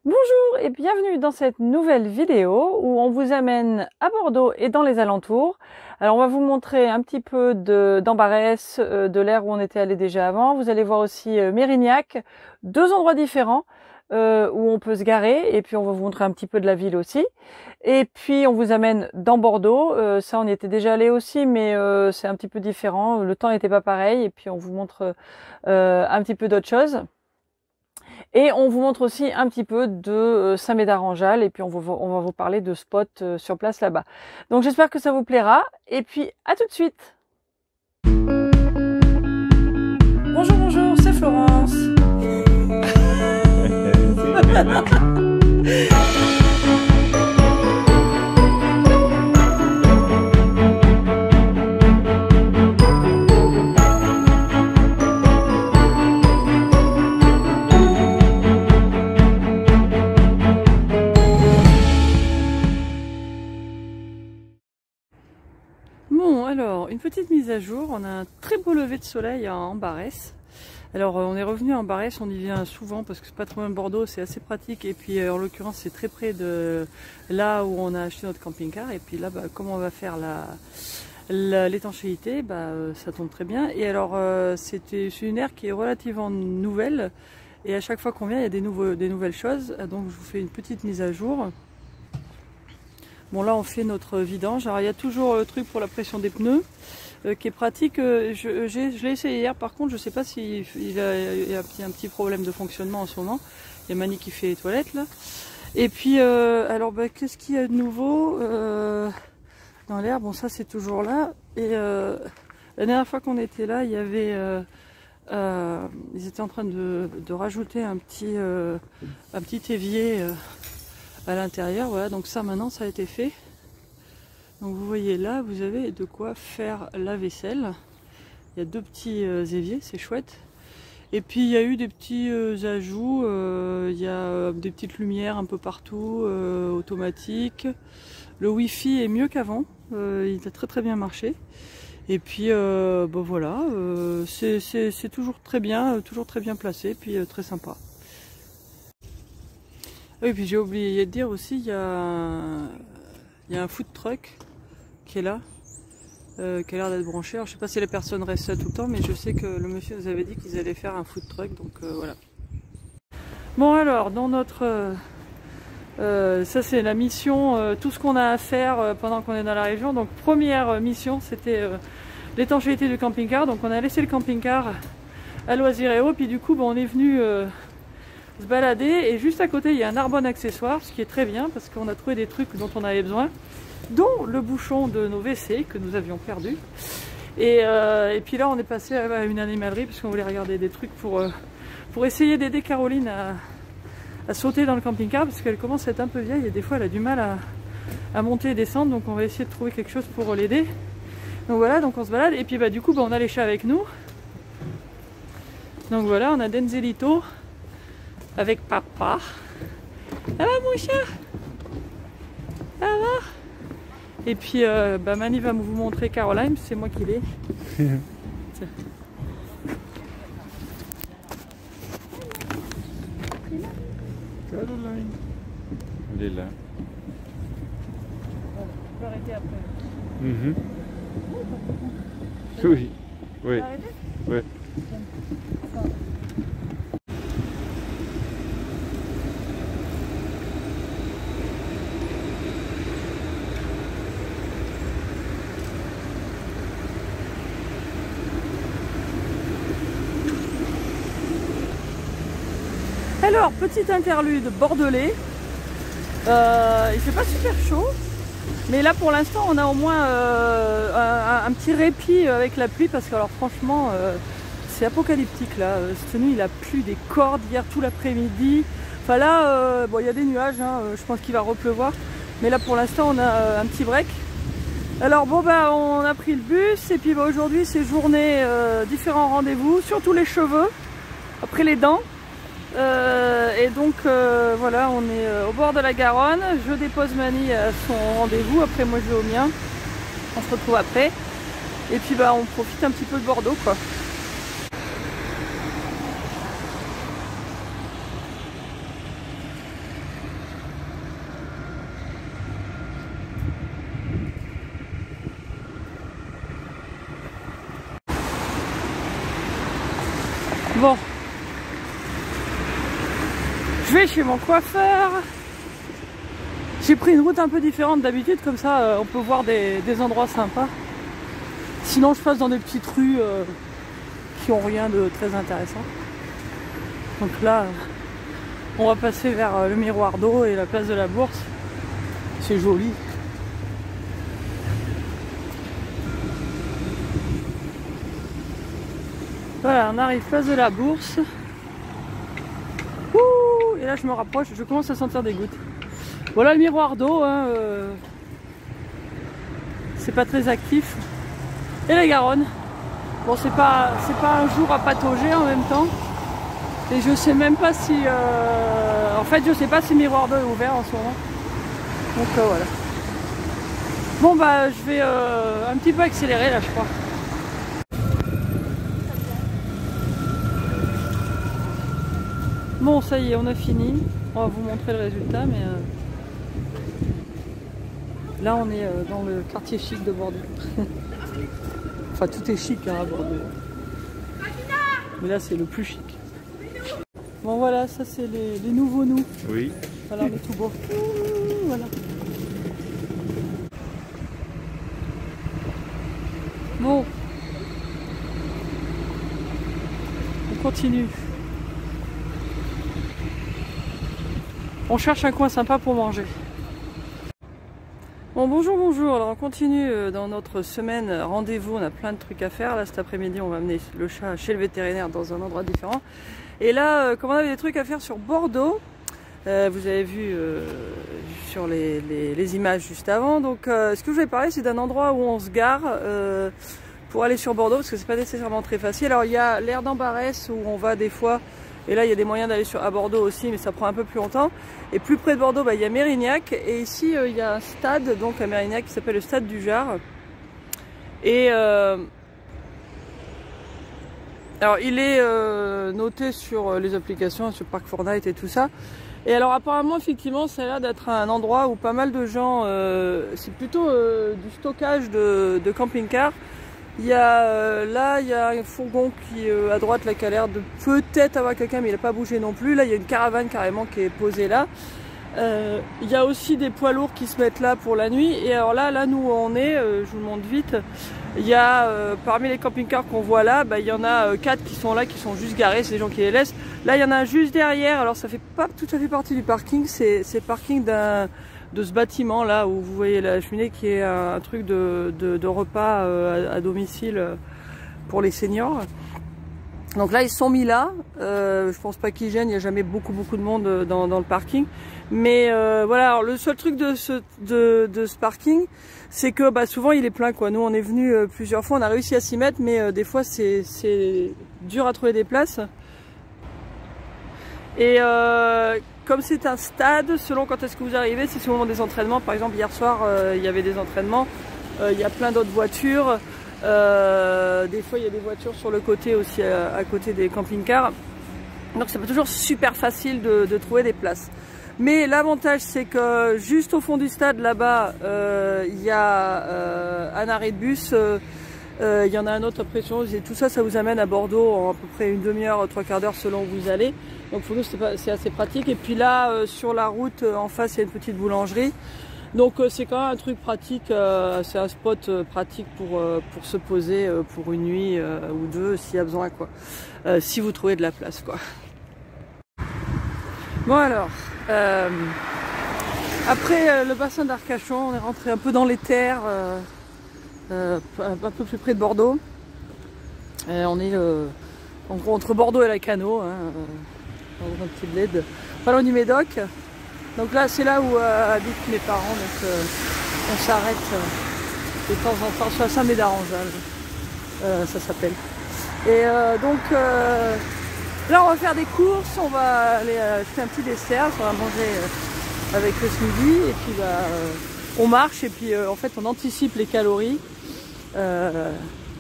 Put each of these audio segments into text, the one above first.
Bonjour et bienvenue dans cette nouvelle vidéo où on vous amène à Bordeaux et dans les alentours. Alors on va vous montrer un petit peu d'Ambarès, de l'aire où on était allé déjà avant. Vous allez voir aussi Mérignac, deux endroits différents où on peut se garer, et puis on va vous montrer un petit peu de la ville aussi. Et puis on vous amène dans Bordeaux, ça on y était déjà allé aussi, mais c'est un petit peu différent, le temps n'était pas pareil, et puis on vous montre un petit peu d'autres choses. Et on vous montre aussi un petit peu de Saint-Médard-en-Jalles, et puis on va vous parler de spots sur place là-bas. Donc j'espère que ça vous plaira, et puis à tout de suite. Bonjour, bonjour, c'est Florence. Bon, alors, une petite mise à jour. On a un très beau lever de soleil à Ambarès. Alors, on est revenu à Ambarès, on y vient souvent parce que c'est pas trop loin de Bordeaux, c'est assez pratique. Et puis, en l'occurrence, c'est très près de là où on a acheté notre camping-car. Et puis là, comme on va faire l'étanchéité, ça tombe très bien. Et alors, c'est une aire qui est relativement nouvelle. Et à chaque fois qu'on vient, il y a des nouvelles choses. Donc, je vous fais une petite mise à jour. Bon, là on fait notre vidange. Alors il y a toujours le truc pour la pression des pneus qui est pratique. Je l'ai essayé hier, par contre je sais pas s'il y a un petit problème de fonctionnement en ce moment. Il y a Mani qui fait les toilettes là. Et puis alors qu'est-ce qu'il y a de nouveau dans l'air? Bon, ça c'est toujours là. Et la dernière fois qu'on était là, il y avait ils étaient en train de rajouter un petit évier à l'intérieur. Voilà, donc ça maintenant ça a été fait. Donc vous voyez là, vous avez de quoi faire la vaisselle. Il y a deux petits éviers, c'est chouette. Et puis il y a eu des petits ajouts, il y a des petites lumières un peu partout, automatiques. Le wifi est mieux qu'avant, il a très bien marché. Et puis voilà, c'est toujours très bien placé, puis très sympa. Oui, puis j'ai oublié de dire aussi, il y a un food truck qui est là, qui a l'air d'être branché. Alors, je sais pas si la personne reste là tout le temps, mais je sais que le monsieur nous avait dit qu'ils allaient faire un food truck, donc voilà. Bon alors, dans notre... ça c'est la mission, tout ce qu'on a à faire pendant qu'on est dans la région. Donc première mission, c'était l'étanchéité du camping-car. Donc on a laissé le camping-car à Loisiréo, puis du coup on est venu... se balader, et juste à côté il y a un Arbonne accessoire, ce qui est très bien parce qu'on a trouvé des trucs dont on avait besoin, dont le bouchon de nos WC que nous avions perdu. Et puis là on est passé à une animalerie parce qu'on voulait regarder des trucs pour essayer d'aider Caroline à sauter dans le camping-car, parce qu'elle commence à être un peu vieille et des fois elle a du mal à monter et descendre, donc on va essayer de trouver quelque chose pour l'aider. Donc voilà, donc on se balade, et puis du coup on a les chats avec nous. Donc voilà, on a Denzelito avec papa. Ça va mon chat? Ça va? Et puis Mani va vous montrer Caroline, c'est moi qui l'ai. Caroline. Elle est là. Je peux arrêter après. Oui. Oui. Oui. Alors, petite interlude bordelais. Il fait pas super chaud, mais là pour l'instant on a au moins un petit répit avec la pluie, parce que alors franchement c'est apocalyptique là. Cette nuit il a plu des cordes, hier tout l'après-midi. Enfin là, il y a des nuages, hein, je pense qu'il va repleuvoir, mais là pour l'instant on a un petit break. Alors on a pris le bus, et puis aujourd'hui c'est journée différents rendez-vous, surtout les cheveux, après les dents. Et donc voilà, on est au bord de la Garonne. Je dépose Mani à son rendez-vous, après moi je vais au mien. On se retrouve après. Et puis on profite un petit peu de Bordeaux quoi. Bon. Je vais chez mon coiffeur. J'ai pris une route un peu différente d'habitude, comme ça on peut voir des endroits sympas. Sinon je passe dans des petites rues qui ont rien de très intéressant. Donc là, on va passer vers le miroir d'eau et la place de la Bourse. C'est joli. Voilà, on arrive place de la Bourse. Ouh, et là je me rapproche, je commence à sentir des gouttes. Voilà le miroir d'eau, hein, c'est pas très actif. Et la Garonne. Bon, c'est pas un jour à patauger en même temps. Et je sais même pas si... en fait, je sais pas si le miroir d'eau est ouvert en ce moment. Donc voilà. Bon bah, je vais un petit peu accélérer là, je crois. Bon, ça y est, on a fini. On va vous montrer le résultat, mais... Là, on est dans le quartier chic de Bordeaux. Enfin, tout est chic hein, à Bordeaux. Mais là, c'est le plus chic. Bon, voilà, ça, c'est les nouveaux nous. Oui. Voilà, on est tout beau. Voilà. Bon. On continue. On cherche un coin sympa pour manger. Bon, bonjour, bonjour. Alors on continue dans notre semaine rendez-vous. On a plein de trucs à faire. Là cet après-midi on va amener le chat chez le vétérinaire dans un endroit différent. Et là comme on avait des trucs à faire sur Bordeaux, vous avez vu sur les images juste avant. Donc ce que je vais parler c'est d'un endroit où on se gare pour aller sur Bordeaux, parce que c'est pas nécessairement très facile. Alors il y a l'aire d'Ambarès où on va des fois. Et là, il y a des moyens d'aller à Bordeaux aussi, mais ça prend un peu plus longtemps. Et plus près de Bordeaux, bah, il y a Mérignac. Et ici, il y a un stade donc à Mérignac qui s'appelle le Stade du Jard. Et alors, il est noté sur les applications, sur Park Fortnite et tout ça. Et alors, apparemment, effectivement, ça a l'air d'être un endroit où pas mal de gens... c'est plutôt du stockage de camping-cars. Il y a là, il y a un fourgon qui à droite là qui a l'air de peut-être avoir quelqu'un, mais il n'a pas bougé non plus. Là, il y a une caravane carrément qui est posée là. Il y a aussi des poids lourds qui se mettent là pour la nuit. Et alors là nous où on est, je vous le montre vite. Il y a parmi les camping-cars qu'on voit là, bah, il y en a 4 qui sont là, qui sont juste garés, c'est des gens qui les laissent. Là, il y en a un juste derrière. Alors ça fait pas tout à fait partie du parking, c'est le parking de ce bâtiment là où vous voyez la cheminée qui est un truc de repas à domicile pour les seniors. Donc là ils sont mis là, je pense pas qu'ils gênent, il n'y a jamais beaucoup de monde dans le parking. Mais voilà, alors, le seul truc de ce parking, c'est que bah, souvent il est plein quoi. Nous on est venu plusieurs fois, on a réussi à s'y mettre, mais des fois c'est dur à trouver des places. Et comme c'est un stade, selon quand est-ce que vous arrivez, si c'est au moment des entraînements, par exemple hier soir il y avait des entraînements, il y a plein d'autres voitures, des fois il y a des voitures sur le côté aussi à côté des camping-cars, donc c'est pas toujours super facile de trouver des places. Mais l'avantage c'est que juste au fond du stade là-bas il y a un arrêt de bus, il y en a un autre après et tout ça, ça vous amène à Bordeaux en à peu près une demi-heure, 3/4 d'heure selon où vous allez. Donc pour nous c'est assez pratique. Et puis là sur la route en face il y a une petite boulangerie. Donc c'est quand même un truc pratique, c'est un spot pratique pour se poser pour une nuit ou deux s'il y a besoin quoi. Si vous trouvez de la place quoi. Bon alors, après le bassin d'Arcachon, on est rentré un peu dans les terres, un peu plus près de Bordeaux. On est en gros entre Bordeaux et la Cano, hein, dans un petit bled, pas loin du Médoc. Donc là c'est là où habitent mes parents, donc on s'arrête de temps en temps sur la Saint-Médard-en-Jalles, ça s'appelle. Et donc là on va faire des courses, on va aller acheter un petit dessert, on va manger avec le smoothie et puis bah, on marche et puis en fait on anticipe les calories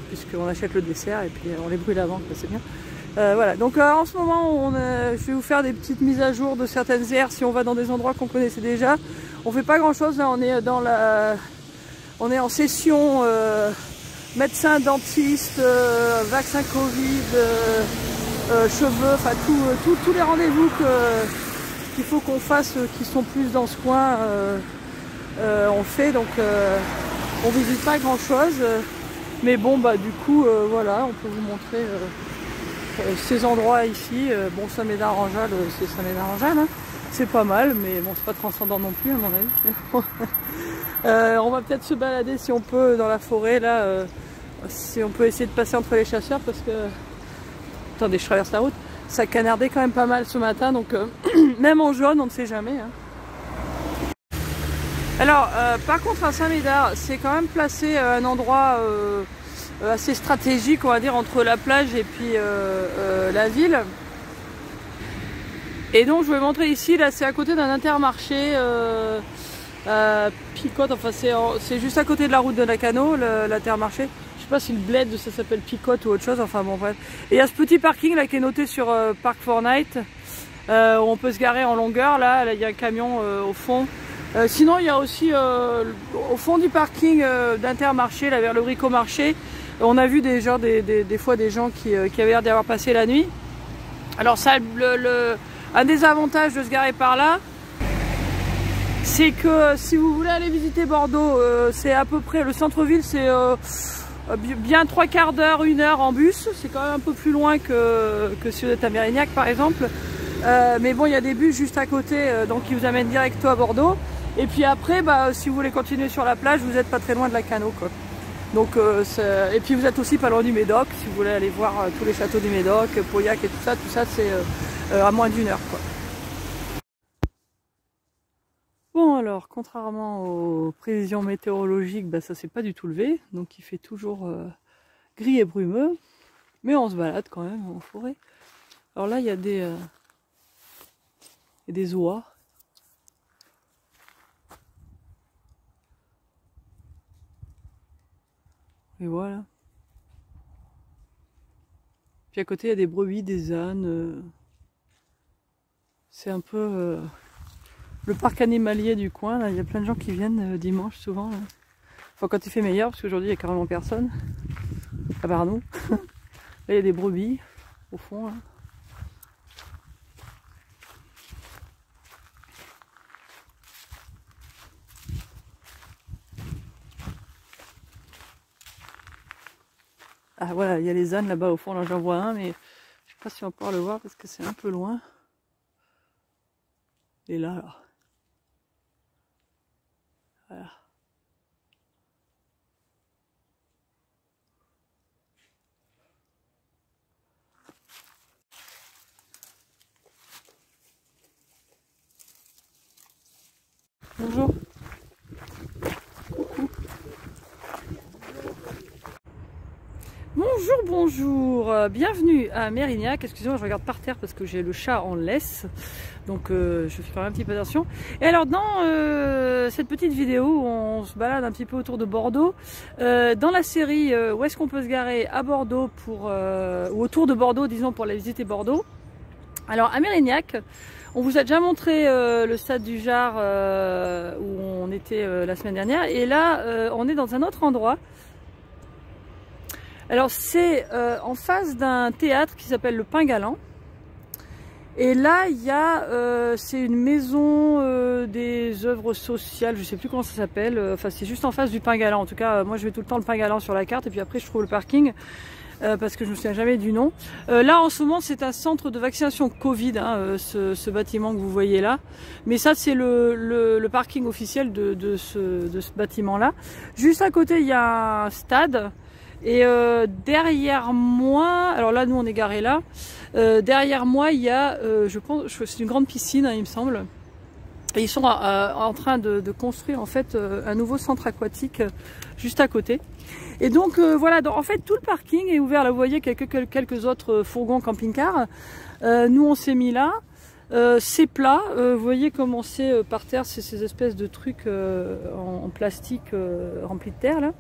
puisqu'on achète le dessert et puis on les brûle avant, c'est bien. Voilà, donc en ce moment je vais vous faire des petites mises à jour de certaines aires si on va dans des endroits qu'on connaissait déjà. On fait pas grand chose là, on est en session médecin, dentiste, vaccin Covid, cheveux, enfin tous les rendez-vous qu'il faut qu'on fasse qui sont plus dans ce coin, on fait. Donc on visite pas grand chose, mais bon bah du coup voilà, on peut vous montrer ces endroits ici. Bon, Saint-Médard-en-Jalles, c'est Saint-Médard-en-Jalles, hein. C'est pas mal, mais bon, c'est pas transcendant non plus à mon avis. On va peut-être se balader si on peut dans la forêt là, si on peut essayer de passer entre les chasseurs, parce que attendez, je traverse la route, ça canardait quand même pas mal ce matin, donc même en jaune on ne sait jamais, hein. Alors par contre à Saint-Médard, c'est quand même placé à un endroit assez stratégique, on va dire, entre la plage et puis la ville. Et donc je vais vous montrer ici, là c'est à côté d'un Intermarché Picotte, enfin c'est juste à côté de la route de Lacanau, l'Intermarché. Je sais pas si le bled ça s'appelle Picotte ou autre chose, enfin bon bref. Et il y a ce petit parking là qui est noté sur Park Fortnite, où on peut se garer en longueur, là il y a un camion au fond. Sinon il y a aussi au fond du parking d'Intermarché, là vers le Bricomarché, on a vu des fois des gens qui avaient l'air d'y avoir passé la nuit. Alors ça, un des avantages de se garer par là, c'est que si vous voulez aller visiter Bordeaux, c'est à peu près, le centre-ville c'est bien 3/4 d'heure, 1 heure en bus. C'est quand même un peu plus loin que si vous êtes à Mérignac par exemple. Mais bon, il y a des bus juste à côté, donc qui vous amènent directement à Bordeaux. Et puis après, bah, si vous voulez continuer sur la plage, vous n'êtes pas très loin de Lacanau, quoi. Donc, et puis vous êtes aussi pas loin du Médoc, si vous voulez aller voir tous les châteaux du Médoc, Pauillac et tout ça c'est à moins d'1 heure, quoi. Bon alors, contrairement aux prévisions météorologiques, bah, ça s'est pas du tout levé, donc il fait toujours gris et brumeux, mais on se balade quand même en forêt. Alors là il y a des oies. Et voilà. Puis à côté il y a des brebis, des ânes. C'est un peu le parc animalier du coin. Là. Il y a plein de gens qui viennent dimanche souvent. Là. Enfin quand il fait meilleur, parce qu'aujourd'hui il n'y a carrément personne. À part nous. Là il y a des brebis au fond. Là. Ah voilà, il y a les ânes là-bas au fond, là j'en vois un, mais je sais pas si on va pouvoir le voir parce que c'est un peu loin. Et là. Voilà. Bonjour. Bonjour, bonjour, bienvenue à Mérignac. Excusez-moi, je regarde par terre parce que j'ai le chat en laisse, donc je fais quand même un petit peu attention. Et alors dans cette petite vidéo où on se balade un petit peu autour de Bordeaux, dans la série où est-ce qu'on peut se garer à Bordeaux ou autour de Bordeaux, disons, pour aller visiter Bordeaux. Alors à Mérignac, on vous a déjà montré le stade du Jard où on était la semaine dernière, et là on est dans un autre endroit. Alors c'est en face d'un théâtre qui s'appelle le Pain Galant. Et là il y a, c'est une maison des œuvres sociales, je sais plus comment ça s'appelle, enfin c'est juste en face du Pain Galant. En tout cas moi je vais tout le temps le Pain Galant sur la carte, et puis après je trouve le parking. Parce que je me souviens jamais du nom. Là en ce moment c'est un centre de vaccination Covid, hein, ce bâtiment que vous voyez là. Mais ça c'est le parking officiel de ce bâtiment là. Juste à côté il y a un stade. Et derrière moi, alors là nous on est garé là, derrière moi il y a, je pense, c'est une grande piscine, hein, il me semble. Et ils sont en train de construire en fait un nouveau centre aquatique juste à côté. Et donc voilà, en fait tout le parking est ouvert. Là vous voyez quelques autres fourgons camping-car. Nous on s'est mis là. C'est plat. Vous voyez comment c'est par terre, c'est ces espèces de trucs en plastique remplis de terre là.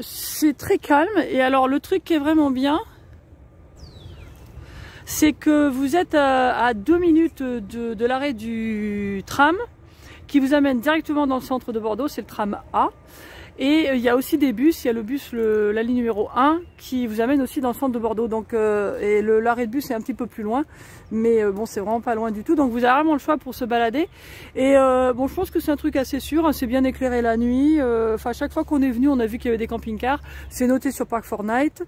C'est très calme. Et alors le truc qui est vraiment bien, c'est que vous êtes à 2 minutes de l'arrêt du tram qui vous amène directement dans le centre de Bordeaux. C'est le tram A. Et il y a aussi des bus, il y a le bus, la ligne numéro 1 qui vous amène aussi dans le centre de Bordeaux. Donc, et l'arrêt de bus est un petit peu plus loin, mais bon, c'est vraiment pas loin du tout. Donc vous avez vraiment le choix pour se balader. Et bon, je pense que c'est un truc assez sûr, hein, c'est bien éclairé la nuit. Enfin, chaque fois qu'on est venu, on a vu qu'il y avait des camping-cars. C'est noté sur Park4Night.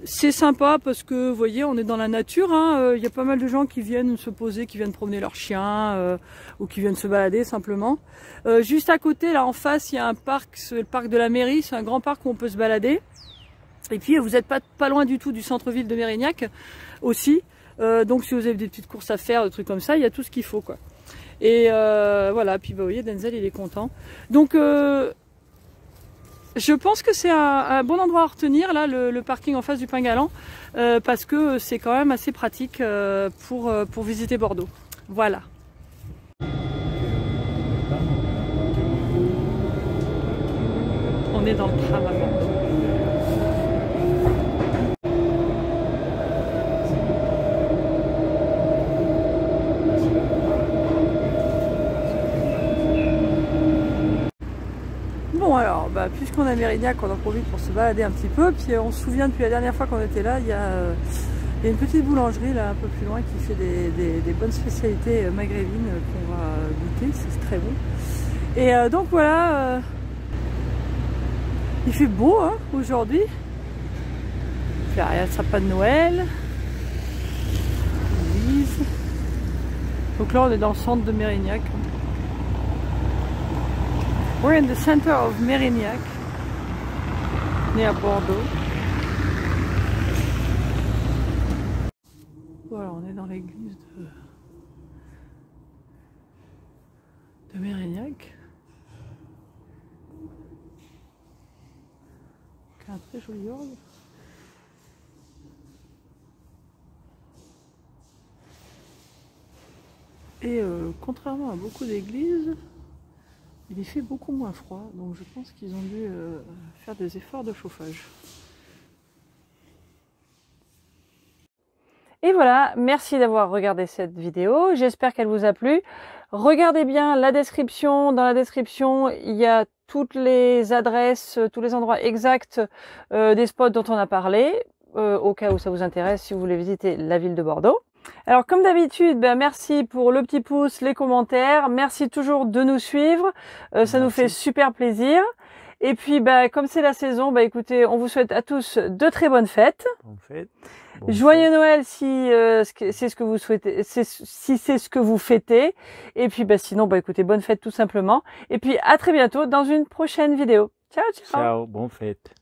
C'est sympa parce que vous voyez, on est dans la nature, hein. Y a pas mal de gens qui viennent se poser, qui viennent promener leurs chiens ou qui viennent se balader simplement. Juste à côté, là en face, il y a un parc, c'est le parc de la mairie, c'est un grand parc où on peut se balader. Et puis vous n'êtes pas loin du tout du centre-ville de Mérignac aussi. Donc si vous avez des petites courses à faire, des trucs comme ça, il y a tout ce qu'il faut quoi. Et voilà, puis bah, vous voyez, Denzel il est content. Donc je pense que c'est un bon endroit à retenir, là, le parking en face du Pingalan, parce que c'est quand même assez pratique pour visiter Bordeaux. Voilà. On est dans le tram à Bordeaux. Bon alors, bah, puisqu'on est à Mérignac, on en profite pour se balader un petit peu. Puis on se souvient depuis la dernière fois qu'on était là, il y a une petite boulangerie là un peu plus loin qui fait des bonnes spécialités maghrébines qu'on va goûter, c'est très bon. Et donc voilà, il fait beau hein, aujourd'hui. Il y a le sapin de Noël. L'église. Donc là on est dans le centre de Mérignac. We're in the center of Mérignac, near Bordeaux. Voilà, on est dans l'église de Mérignac. Qui a un très joli orgue. Et contrairement à beaucoup d'églises, il y fait beaucoup moins froid, donc je pense qu'ils ont dû faire des efforts de chauffage. Et voilà, merci d'avoir regardé cette vidéo, j'espère qu'elle vous a plu. Regardez bien la description, dans la description il y a toutes les adresses, tous les endroits exacts des spots dont on a parlé, au cas où ça vous intéresse si vous voulez visiter la ville de Bordeaux. Alors comme d'habitude, ben, merci pour le petit pouce, les commentaires, merci toujours de nous suivre, ça nous fait super plaisir. Et puis ben, comme c'est la saison, ben, écoutez, on vous souhaite à tous de très bonnes fêtes. Bonne fête. Joyeux Noël si c'est ce que vous souhaitez, si c'est ce que vous fêtez. Et puis ben, sinon, ben, écoutez, bonne fête tout simplement. Et puis à très bientôt dans une prochaine vidéo. Ciao, ciao. Ciao, bonne fête.